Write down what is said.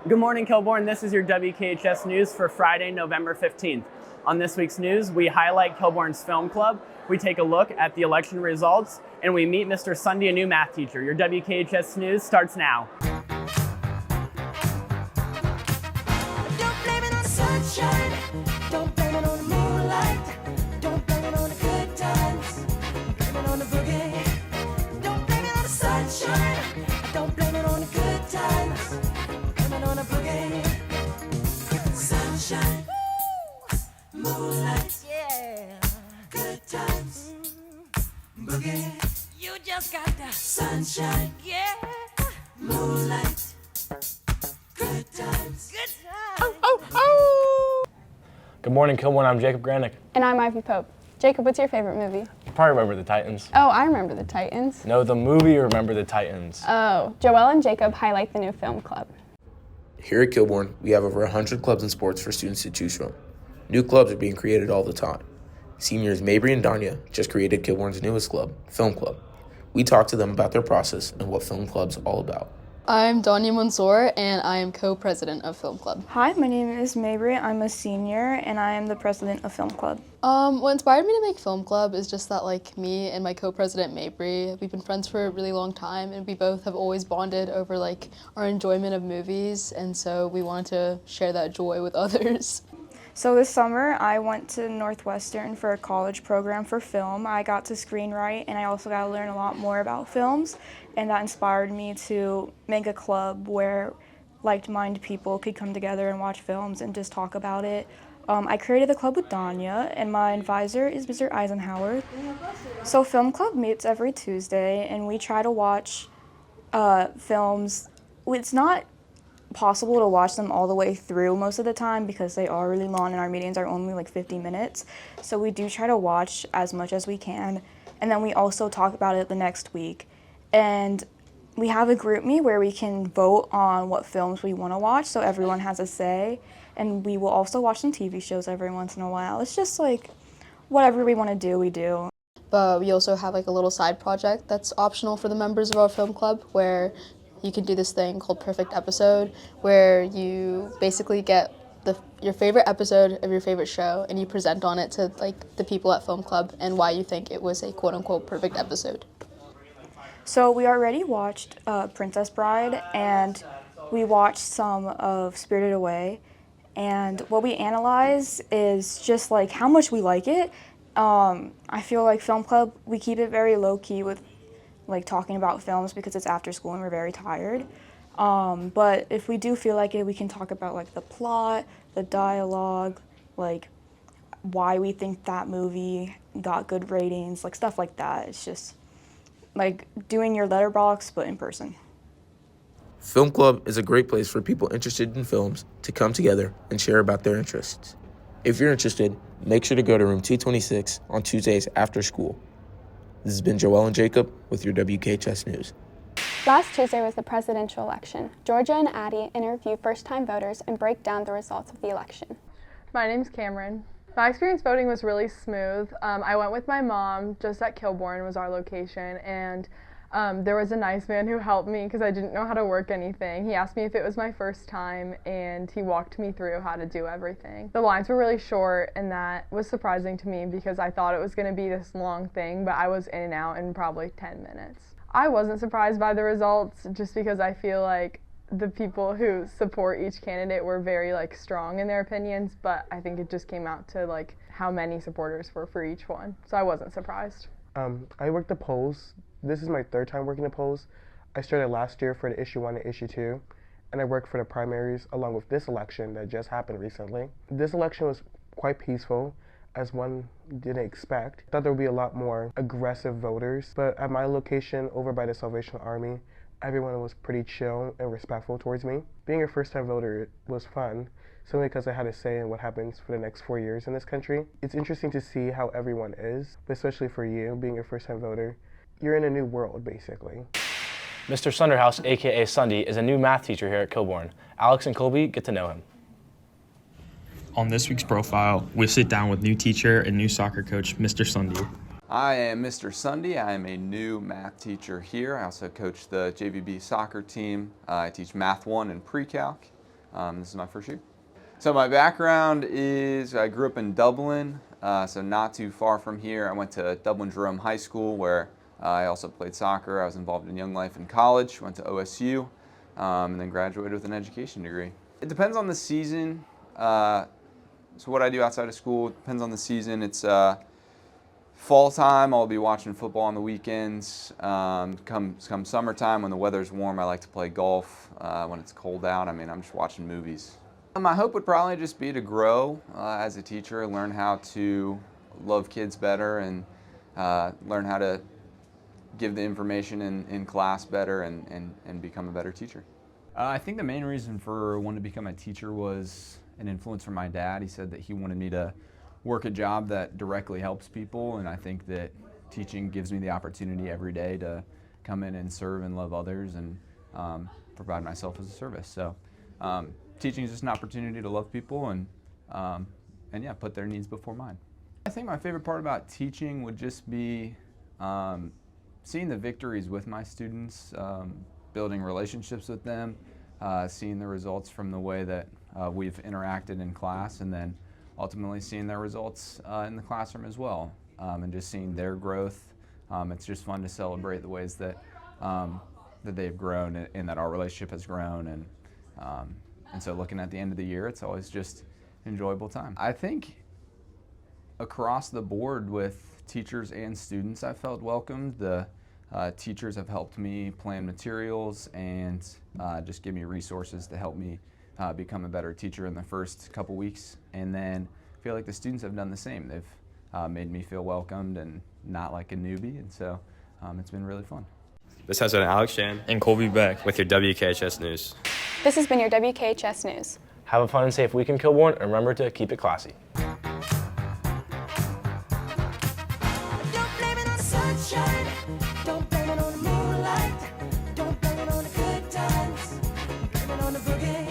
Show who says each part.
Speaker 1: Good morning, Kilbourne. This is your WKHS News for Friday, November 15th. On this week's news, we highlight Kilbourne's Film Club, we take a look at the election results, and we meet Mr. Sunday, a new math teacher. Your WKHS News starts now.
Speaker 2: Don't blame it on the sunshine. Don't blame it on the moonlight. Don't blame it on the good times. Blame it on the boogie. Don't blame it on the sunshine. Don't blame it on the good times. Blame it on the boogie. Sunshine, moonlight, yeah. Good times, boogie. You just got the sunshine, yeah. Moonlight. Good times. Good times.
Speaker 3: Good morning, Kilbourne. I'm Jacob Granick.
Speaker 4: And I'm Ivy Pope. Jacob, what's your favorite movie?
Speaker 3: You probably remember the Titans.
Speaker 4: Oh, I remember the Titans.
Speaker 3: No, the movie Remember the Titans.
Speaker 4: Oh, Joelle and Jacob highlight the new film club.
Speaker 5: Here at Kilbourne, we have over 100 clubs and sports for students to choose from. New clubs are being created all the time. Seniors Mabry and Danya just created Kilbourne's newest club, Film Club. We talked to them about their process and what Film Club's all about.
Speaker 6: I'm Danya Mansour, and I am co-president of Film Club.
Speaker 7: Hi, my name is Mabry. I'm a senior, and I am the president of Film Club.
Speaker 6: What inspired me to make Film Club is just that, me and my co-president Mabry, we've been friends for a really long time, and we both have always bonded over, our enjoyment of movies, and so we wanted to share that joy with others.
Speaker 7: So this summer, I went to Northwestern for a college program for film. I got to screenwrite, and I also got to learn a lot more about films, and that inspired me to make a club where like-minded people could come together and watch films and just talk about it. I created the club with Danya, and my advisor is Mr. Eisenhower. So Film Club meets every Tuesday, and we try to watch films. It's not possible to watch them all the way through most of the time because they are really long and our meetings are only 50 minutes. So we do try to watch as much as we can, and then we also talk about it the next week. And we have a group me where we can vote on what films we want to watch, so everyone has a say. And we will also watch some TV shows every once in a while. It's just whatever we want to do, we do.
Speaker 6: But we also have a little side project that's optional for the members of our film club, where you can do this thing called Perfect Episode, where you basically get your favorite episode of your favorite show and you present on it to the people at Film Club and why you think it was a quote-unquote perfect episode.
Speaker 7: So we already watched Princess Bride, and we watched some of Spirited Away, and what we analyze is just how much we like it. I feel like Film Club, we keep it very low-key with talking about films because it's after school and we're very tired. But if we do feel like it, we can talk about the plot, the dialogue, why we think that movie got good ratings, stuff like that. It's just doing your letterbox but in person.
Speaker 5: Film Club is a great place for people interested in films to come together and share about their interests. If you're interested, make sure to go to room 226 on Tuesdays after school. This has been Joelle and Jacob with your WKHS News.
Speaker 4: Last Tuesday was the presidential election. Georgia and Addie interview first-time voters and break down the results of the election.
Speaker 8: My name's Cameron. My experience voting was really smooth. I went with my mom. Just at Kilbourne was our location, and there was a nice man who helped me because I didn't know how to work anything. He asked me if it was my first time, and he walked me through how to do everything. The lines were really short, and that was surprising to me because I thought it was going to be this long thing, but I was in and out in probably 10 minutes. I wasn't surprised by the results just because I feel like the people who support each candidate were very strong in their opinions, but I think it just came out to how many supporters were for each one, so I wasn't surprised.
Speaker 9: I worked the polls. This is my third time working the polls. I started last year for the issue 1 and issue 2, and I worked for the primaries along with this election that just happened recently. This election was quite peaceful, as one didn't expect. I thought there would be a lot more aggressive voters, but at my location over by the Salvation Army, everyone was pretty chill and respectful towards me. Being a first-time voter was fun, simply because I had a say in what happens for the next 4 years in this country. It's interesting to see how everyone is, but especially for you, being a first-time voter. You're in a new world, basically.
Speaker 3: Mr. Sunderhouse, aka Sunday, is a new math teacher here at Kilbourne. Alex and Colby get to know him.
Speaker 10: On this week's profile, we sit down with new teacher and new soccer coach, Mr. Sunday.
Speaker 11: I am Mr. Sunday. I am a new math teacher here. I also coach the JVB soccer team. I teach Math 1 and Pre-Calc. This is my first year. So my background is I grew up in Dublin, so not too far from here. I went to Dublin Jerome High School where I also played soccer. I was involved in Young Life in college, went to OSU, and then graduated with an education degree. It depends on the season. So what I do outside of school depends on the season. It's fall time, I'll be watching football on the weekends. Come summertime, when the weather's warm, I like to play golf. When it's cold out, I'm just watching movies. My hope would probably just be to grow as a teacher, learn how to love kids better, and learn how to give the information in class better and become a better teacher.
Speaker 12: I think the main reason for wanting to become a teacher was an influence from my dad. He said that he wanted me to work a job that directly helps people, and I think that teaching gives me the opportunity every day to come in and serve and love others and provide myself as a service. So teaching is just an opportunity to love people and yeah, put their needs before mine. I think my favorite part about teaching would just be seeing the victories with my students, building relationships with them, seeing the results from the way that we've interacted in class, and then ultimately seeing their results in the classroom as well, and just seeing their growth. It's just fun to celebrate the ways that that they've grown and that our relationship has grown, and so looking at the end of the year, it's always just an enjoyable time. I think across the board with teachers and students, I felt welcomed. The teachers have helped me plan materials and just give me resources to help me become a better teacher in the first couple weeks. And then I feel like the students have done the same. They've made me feel welcomed and not like a newbie, and so it's been really fun.
Speaker 13: This has been Alex Shan
Speaker 10: And Colby Beck
Speaker 13: with your WKHS News.
Speaker 4: This has been your WKHS News.
Speaker 3: Have a fun and safe week in Kilbourne, and remember to keep it classy.
Speaker 2: Don't blame it on the sunshine. Don't blame it on the moonlight. Don't blame it on the good times. Blame it on the boogie.